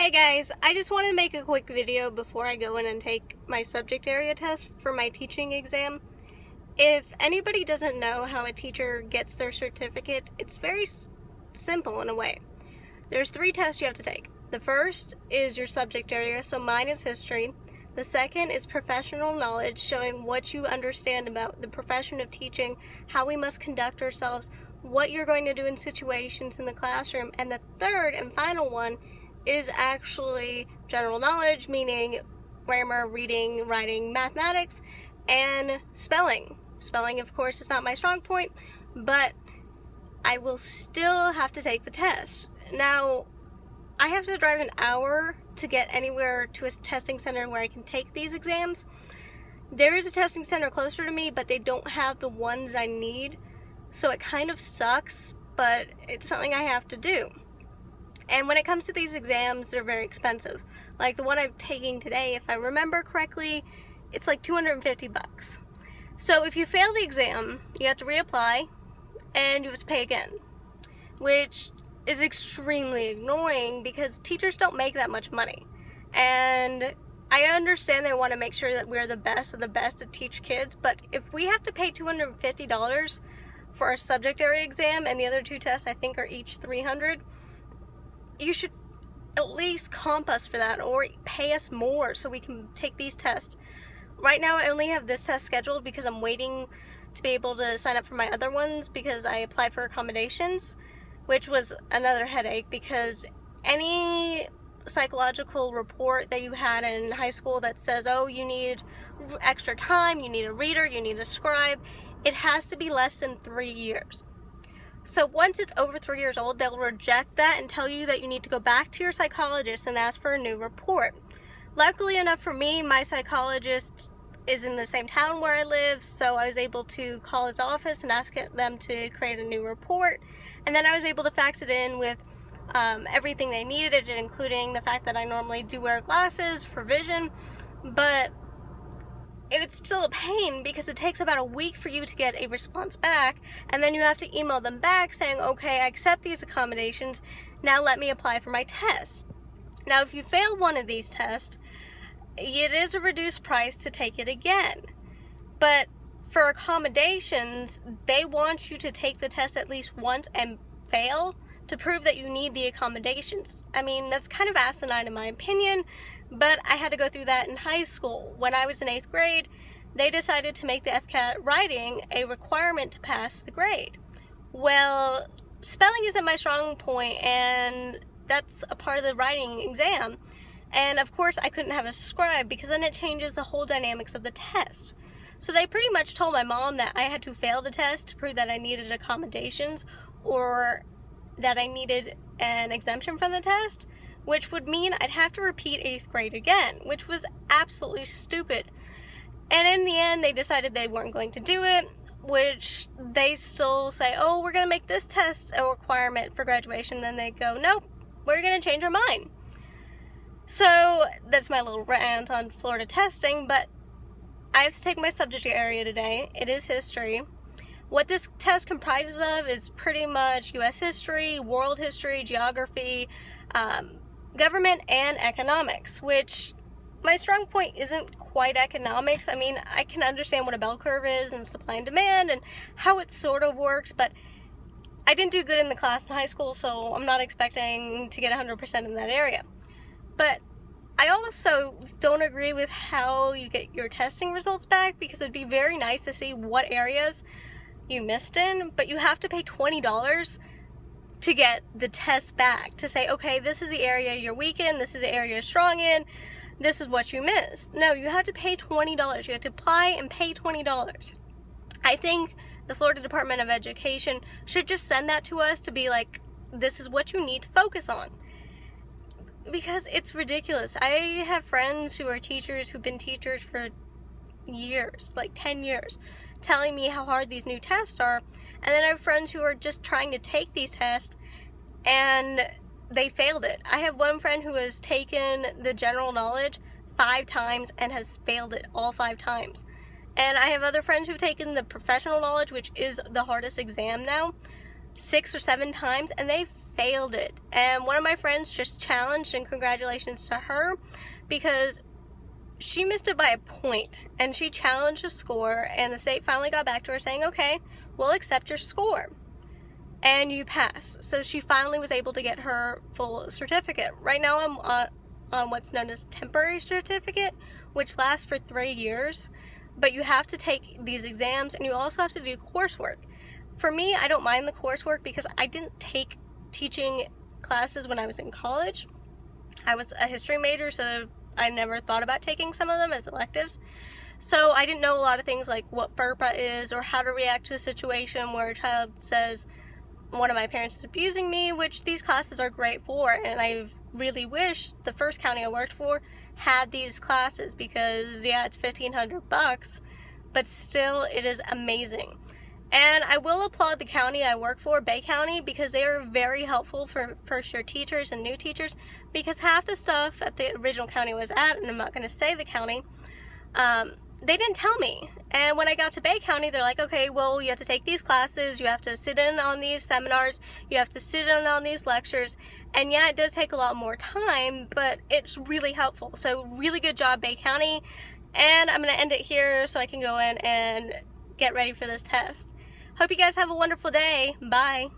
Hey guys, I just want to make a quick video before I go in and take my subject area test for my teaching exam. If anybody doesn't know how a teacher gets their certificate, it's very simple in a way. There's 3 tests you have to take. The first is your subject area, so mine is history. The second is professional knowledge, showing what you understand about the profession of teaching, how we must conduct ourselves, what you're going to do in situations in the classroom. And the third and final one is actually general knowledge, meaning grammar, reading, writing, mathematics, and spelling. Spelling, of course, is not my strong point, but I will still have to take the test. Now, I have to drive an hour to get anywhere to a testing center where I can take these exams. There is a testing center closer to me, but they don't have the ones I need, so it kind of sucks, but it's something I have to do. And when it comes to these exams, they're very expensive. Like the one I'm taking today, if I remember correctly, it's like 250 bucks. So if you fail the exam, you have to reapply and you have to pay again, which is extremely annoying because teachers don't make that much money. And I understand they want to make sure that we're the best of the best to teach kids, but if we have to pay $250 for our subject area exam and the other 2 tests I think are each $300, you should at least comp us for that or pay us more so we can take these tests. Right now I only have this test scheduled because I'm waiting to be able to sign up for my other ones because I applied for accommodations, which was another headache because any psychological report that you had in high school that says, oh, you need extra time, you need a reader, you need a scribe, it has to be less than 3 years. So once it's over 3 years old, they'll reject that and tell you that you need to go back to your psychologist and ask for a new report. Luckily enough for me, my psychologist is in the same town where I live, so I was able to call his office and ask them to create a new report. And then I was able to fax it in with everything they needed, including the fact that I normally do wear glasses for vision, but it's still a pain because it takes about a week for you to get a response back, and then you have to email them back saying, okay, I accept these accommodations, now let me apply for my test. Now if you fail one of these tests, it is a reduced price to take it again. But for accommodations, they want you to take the test at least once and fail to prove that you need the accommodations. I mean, that's kind of asinine in my opinion, but I had to go through that in high school. When I was in 8th grade, they decided to make the FCAT writing a requirement to pass the grade. Well, spelling isn't my strong point, and that's a part of the writing exam. And of course, I couldn't have a scribe because then it changes the whole dynamics of the test. So they pretty much told my mom that I had to fail the test to prove that I needed accommodations or that I needed an exemption from the test, which would mean I'd have to repeat 8th grade again, which was absolutely stupid. And in the end, they decided they weren't going to do it, which they still say, oh, we're going to make this test a requirement for graduation. Then they go, nope, we're going to change our mind. So that's my little rant on Florida testing, but I have to take my subject area today. It is history. What this test comprises of is pretty much U.S. history, world history, geography, government, and economics, which my strong point isn't quite economics. I mean, I can understand what a bell curve is and supply and demand and how it sort of works, but I didn't do good in the class in high school, so I'm not expecting to get 100% in that area. But I also don't agree with how you get your testing results back because it'd be very nice to see what areas you missed in, but you have to pay $20 to get the test back to say, okay, this is the area you're weak in, this is the area you're strong in, this is what you missed. No, you have to pay $20. You have to apply and pay $20. I think the Florida Department of Education should just send that to us to be like, this is what you need to focus on. Because it's ridiculous. I have friends who are teachers who've been teachers for years, like 10 years, telling me how hard these new tests are, and then I have friends who are just trying to take these tests and they failed it. I have one friend who has taken the general knowledge 5 times and has failed it all 5 times. And I have other friends who've taken the professional knowledge, which is the hardest exam now, 6 or 7 times and they failed it. And one of my friends just challenged, and congratulations to her, because she missed it by a point and she challenged the score, and the state finally got back to her saying, okay, we'll accept your score and you pass. So she finally was able to get her full certificate. Right now I'm on what's known as temporary certificate, which lasts for 3 years, but you have to take these exams and you also have to do coursework. For me, I don't mind the coursework because I didn't take teaching classes when I was in college. I was a history major, so I never thought about taking some of them as electives. So I didn't know a lot of things like what FERPA is or how to react to a situation where a child says one of my parents is abusing me, which these classes are great for, and I really wish the first county I worked for had these classes, because yeah, it's $1,500, but still it is amazing. And I will applaud the county I work for, Bay County, because they are very helpful for first-year teachers and new teachers, because half the stuff at the original county I was at, and I'm not going to say the county, they didn't tell me. And when I got to Bay County, they're like, okay, well, you have to take these classes, you have to sit in on these seminars, you have to sit in on these lectures, and yeah, it does take a lot more time, but it's really helpful. So really good job, Bay County. And I'm going to end it here so I can go in and get ready for this test. Hope you guys have a wonderful day. Bye.